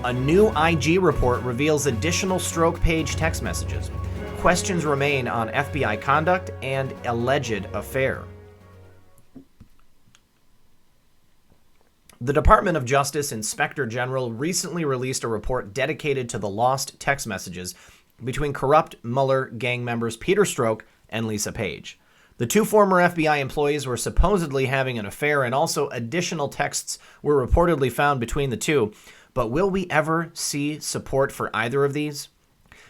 A new IG report reveals additional Strzok Page text messages. Questions remain on FBI conduct and alleged affair. The Department of Justice Inspector General recently released a report dedicated to the lost text messages between corrupt Mueller gang members Peter Strzok and Lisa Page. The two former FBI employees were supposedly having an affair, and also additional texts were reportedly found between the two. But will we ever see support for either of these?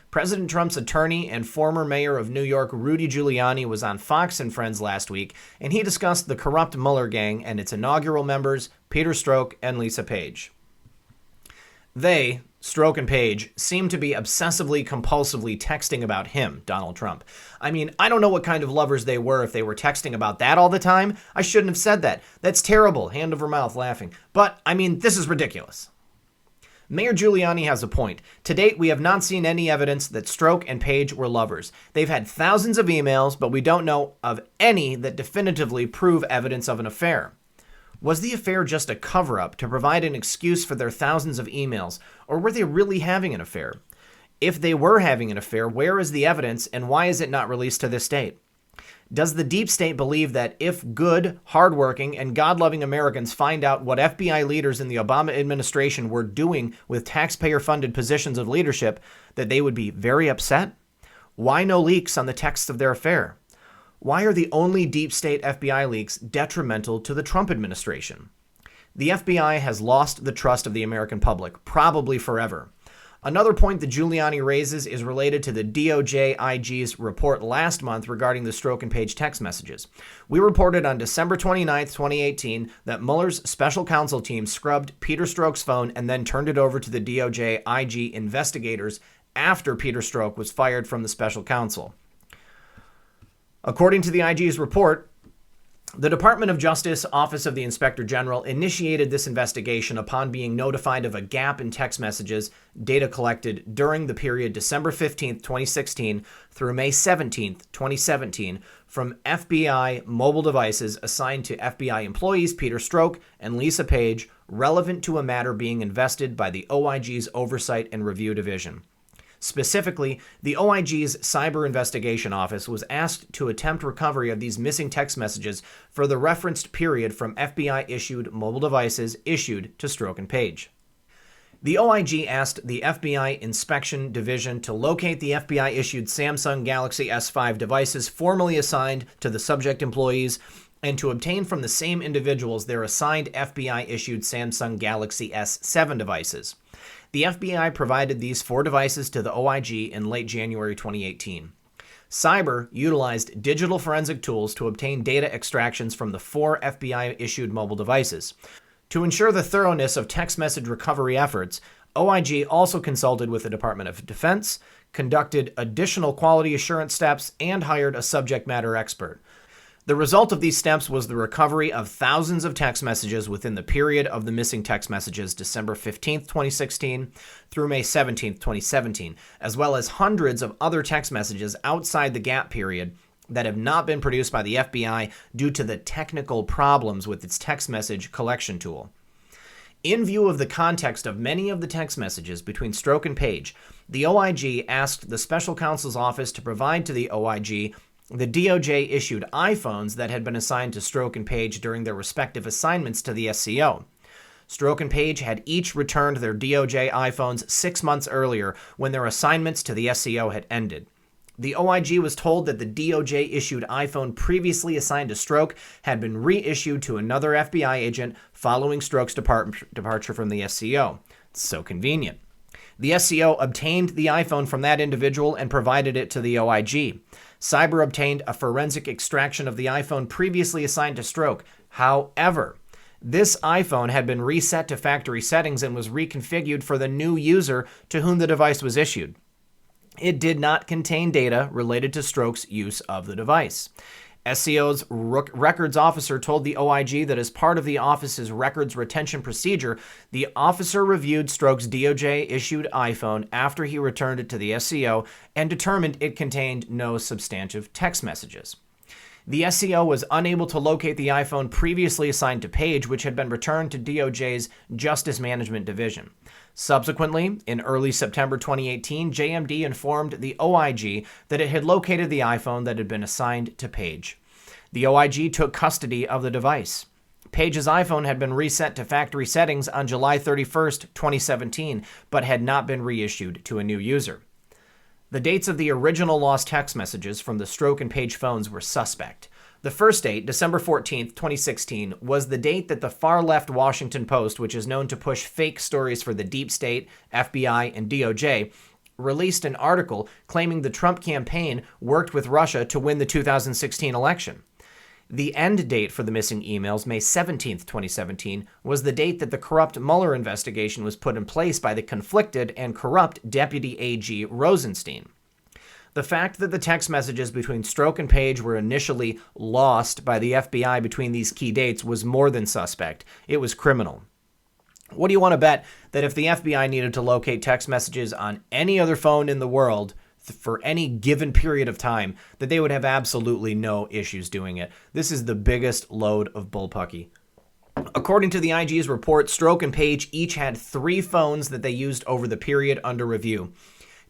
President Trump's attorney and former mayor of New York, Rudy Giuliani, was on Fox and Friends last week, and he discussed the corrupt Mueller gang and its inaugural members, Peter Strzok and Lisa Page. They, Strzok and Page, seem to be obsessively, compulsively texting about him, Donald Trump. I mean, I don't know what kind of lovers they were if they were texting about that all the time. I shouldn't have said that. That's terrible. Hand over mouth laughing. But, I mean, this is ridiculous. Mayor Giuliani has a point. To date, we have not seen any evidence that Strzok and Page were lovers. They've had thousands of emails, but we don't know of any that definitively prove evidence of an affair. Was the affair just a cover-up to provide an excuse for their thousands of emails, or were they really having an affair? If they were having an affair, where is the evidence, and why is it not released to this date? Does the deep state believe that if good, hardworking, and God-loving Americans find out what FBI leaders in the Obama administration were doing with taxpayer-funded positions of leadership, that they would be very upset? Why no leaks on the texts of their affair? Why are the only deep state FBI leaks detrimental to the Trump administration? The FBI has lost the trust of the American public, probably forever. Another point that Giuliani raises is related to the DOJ IG's report last month regarding the Strzok and Page text messages. We reported on December 29, 2018, that Mueller's special counsel team scrubbed Peter Strzok's phone and then turned it over to the DOJ IG investigators after Peter Strzok was fired from the special counsel. According to the IG's report, the Department of Justice Office of the Inspector General initiated this investigation upon being notified of a gap in text messages data collected during the period December 15, 2016 through May 17, 2017 from FBI mobile devices assigned to FBI employees Peter Strzok and Lisa Page, relevant to a matter being invested by the OIG's Oversight and Review Division. Specifically, the OIG's Cyber Investigation Office was asked to attempt recovery of these missing text messages for the referenced period from FBI-issued mobile devices issued to Strzok and Page. The OIG asked the FBI Inspection Division to locate the FBI-issued Samsung Galaxy S5 devices formerly assigned to the subject employees and to obtain from the same individuals their assigned FBI-issued Samsung Galaxy S7 devices. The FBI provided these 4 devices to the OIG in late January 2018. Cyber utilized digital forensic tools to obtain data extractions from the 4 FBI-issued mobile devices. To ensure the thoroughness of text message recovery efforts, OIG also consulted with the Department of Defense, conducted additional quality assurance steps, and hired a subject matter expert. The result of these steps was the recovery of thousands of text messages within the period of the missing text messages December 15, 2016 through May 17, 2017, as well as hundreds of other text messages outside the gap period that have not been produced by the FBI due to the technical problems with its text message collection tool. In view of the context of many of the text messages between Strzok and Page, the OIG asked the Special Counsel's Office to provide to the OIG the DOJ-issued iPhones that had been assigned to Strzok and Page during their respective assignments to the SCO. Strzok and Page had each returned their DOJ iPhones 6 months earlier when their assignments to the SCO had ended. The OIG was told that the DOJ-issued iPhone previously assigned to Strzok had been reissued to another FBI agent following Strzok's departure from the SCO. It's so convenient. The SCO obtained the iPhone from that individual and provided it to the OIG. Cyber obtained a forensic extraction of the iPhone previously assigned to Strzok. However, this iPhone had been reset to factory settings and was reconfigured for the new user to whom the device was issued. It did not contain data related to Strzok's use of the device. SCO's records officer told the OIG that as part of the office's records retention procedure, the officer reviewed Strzok's DOJ-issued iPhone after he returned it to the SCO and determined it contained no substantive text messages. The SCO was unable to locate the iPhone previously assigned to Page, which had been returned to DOJ's Justice Management Division. Subsequently, in early September 2018, JMD informed the OIG that it had located the iPhone that had been assigned to Page. The OIG took custody of the device. Page's iPhone had been reset to factory settings on July 31st, 2017, but had not been reissued to a new user. The dates of the original lost text messages from the Strzok and Page phones were suspect. The first date, December 14th, 2016, was the date that the far-left Washington Post, which is known to push fake stories for the deep state, FBI, and DOJ, released an article claiming the Trump campaign worked with Russia to win the 2016 election. The end date for the missing emails, May 17th, 2017, was the date that the corrupt Mueller investigation was put in place by the conflicted and corrupt Deputy AG Rosenstein. The fact that the text messages between Strzok and Page were initially lost by the FBI between these key dates was more than suspect. It was criminal. What do you want to bet that if the FBI needed to locate text messages on any other phone in the world for any given period of time, that they would have absolutely no issues doing it? This is the biggest load of bullpucky. According to the IG's report, Strzok and Page each had 3 phones that they used over the period under review.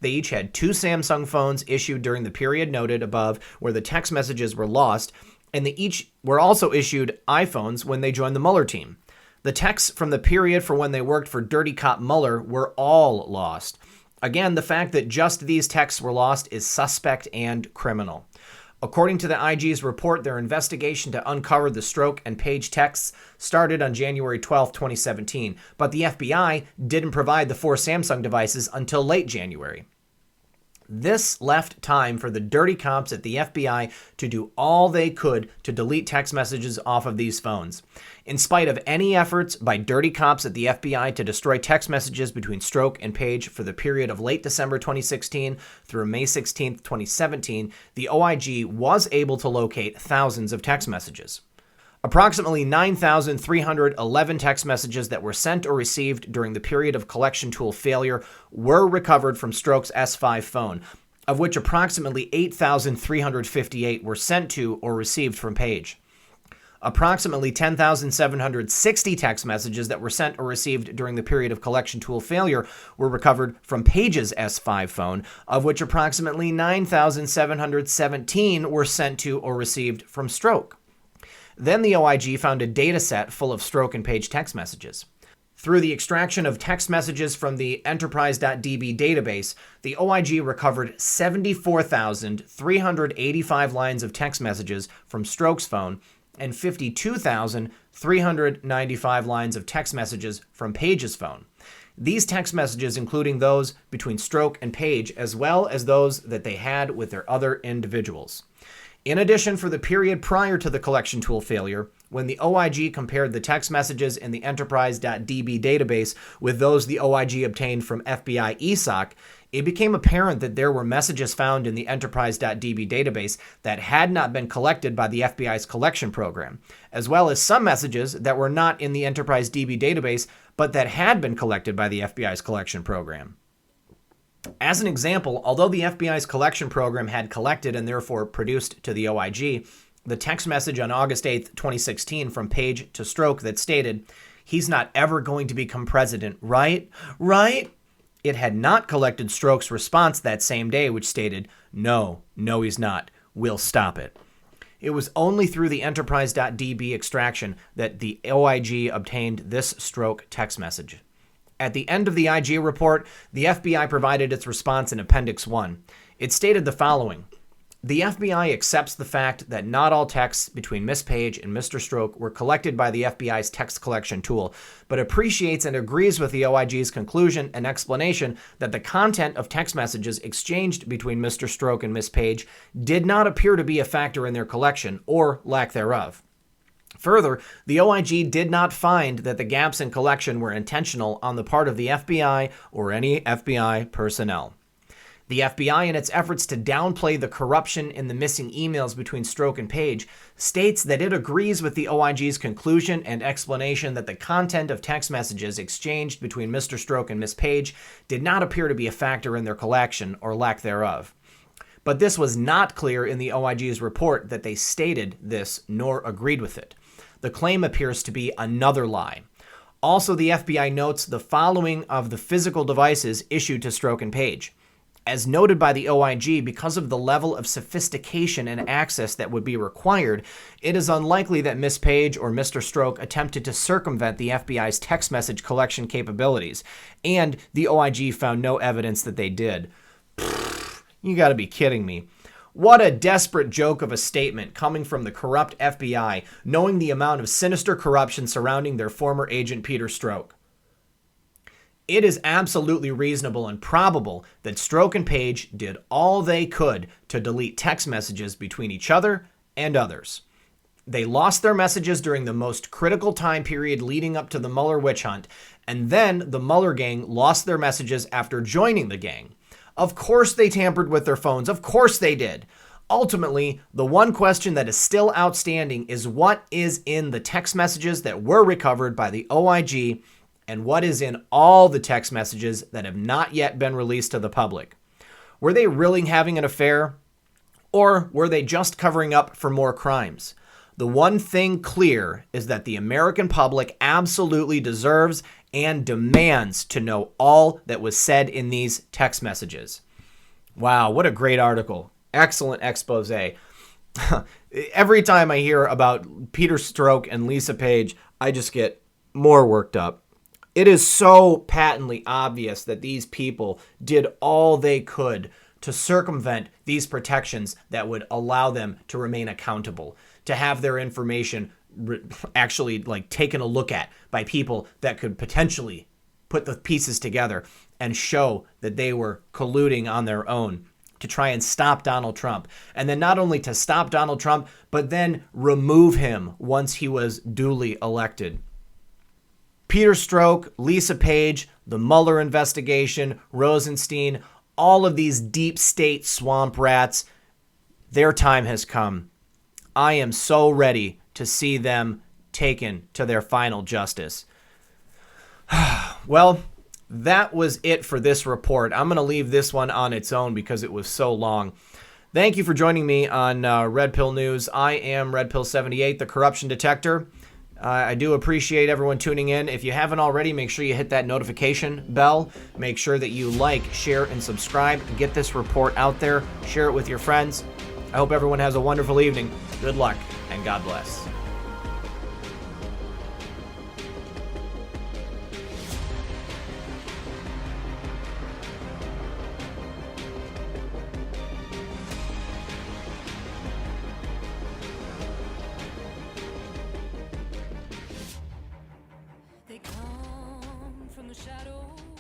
They each had 2 Samsung phones issued during the period noted above where the text messages were lost, and they each were also issued iPhones when they joined the Mueller team. The texts from the period for when they worked for Dirty Cop Mueller were all lost. Again, the fact that just these texts were lost is suspect and criminal. According to the IG's report, their investigation to uncover the Strzok and Page texts started on January 12, 2017, but the FBI didn't provide the 4 Samsung devices until late January. This left time for the dirty cops at the FBI to do all they could to delete text messages off of these phones. In spite of any efforts by dirty cops at the FBI to destroy text messages between Strzok and Page for the period of late December 2016 through May 16, 2017, the OIG was able to locate thousands of text messages. Approximately 9,311 text messages that were sent or received during the period of collection tool failure were recovered from Strzok's S5 phone, of which approximately 8,358 were sent to or received from Page. Approximately 10,760 text messages that were sent or received during the period of collection tool failure were recovered from Page's S5 phone, of which approximately 9,717 were sent to or received from Strzok. Then the OIG found a data set full of Strzok and Page text messages. Through the extraction of text messages from the enterprise.db database, the OIG recovered 74,385 lines of text messages from Strzok's phone and 52,395 lines of text messages from Page's phone. These text messages including those between Strzok and Page, as well as those that they had with their other individuals. In addition, for the period prior to the collection tool failure, when the OIG compared the text messages in the enterprise.db database with those the OIG obtained from FBI ESOC, it became apparent that there were messages found in the enterprise.db database that had not been collected by the FBI's collection program, as well as some messages that were not in the enterprise.db database but that had been collected by the FBI's collection program. As an example, although the FBI's collection program had collected and therefore produced to the OIG the text message on August 8, 2016 from Page to Strzok that stated, "He's not ever going to become president, right? Right?" It had not collected Strzok's response that same day, which stated, "No, he's not. We'll stop it." It was only through the enterprise.db extraction that the OIG obtained this Strzok text message. At the end of the IG report, the FBI provided its response in Appendix 1. It stated the following: "The FBI accepts the fact that not all texts between Ms. Page and Mr. Strzok were collected by the FBI's text collection tool, but appreciates and agrees with the OIG's conclusion and explanation that the content of text messages exchanged between Mr. Strzok and Ms. Page did not appear to be a factor in their collection, or lack thereof." Further, the OIG did not find that the gaps in collection were intentional on the part of the FBI or any FBI personnel. The FBI, in its efforts to downplay the corruption in the missing emails between Strzok and Page, states that it agrees with the OIG's conclusion and explanation that the content of text messages exchanged between Mr. Strzok and Ms. Page did not appear to be a factor in their collection or lack thereof. But this was not clear in the OIG's report that they stated this nor agreed with it. The claim appears to be another lie. Also, the FBI notes the following of the physical devices issued to Strzok and Page. As noted by the OIG, because of the level of sophistication and access that would be required, it is unlikely that Miss Page or Mr. Strzok attempted to circumvent the FBI's text message collection capabilities, and the OIG found no evidence that they did. You gotta be kidding me. What a desperate joke of a statement coming from the corrupt FBI, knowing the amount of sinister corruption surrounding their former agent Peter Strzok. It is absolutely reasonable and probable that Strzok and Page did all they could to delete text messages between each other and others. They lost their messages during the most critical time period leading up to the Mueller witch hunt, and then the Mueller gang lost their messages after joining the gang. Of course they tampered with their phones. Of course they did. Ultimately, the one question that is still outstanding is what is in the text messages that were recovered by the OIG and what is in all the text messages that have not yet been released to the public. Were they really having an affair? Or were they just covering up for more crimes? The one thing clear is that the American public absolutely deserves and demands to know all that was said in these text messages. Wow, what a great article. Excellent expose. Every time I hear about Peter Strzok and Lisa Page, I just get more worked up. It is so patently obvious that these people did all they could to circumvent these protections that would allow them to remain accountable, to have their information actually taken a look at by people that could potentially put the pieces together and show that they were colluding on their own to try and stop Donald Trump. And then not only to stop Donald Trump, but then remove him once he was duly elected. Peter Strzok, Lisa Page, the Mueller investigation, Rosenstein, all of these deep state swamp rats, their time has come. I am so ready to see them taken to their final justice. Well, that was it for this report. I'm going to leave this one on its own because it was so long. Thank you for joining me on Red Pill News. I am Red Pill 78, the corruption detector. I do appreciate everyone tuning in. If you haven't already, make sure you hit that notification bell. Make sure that you like, share, and subscribe. Get this report out there. Share it with your friends. I hope everyone has a wonderful evening. Good luck, and God bless. They come from the shadows.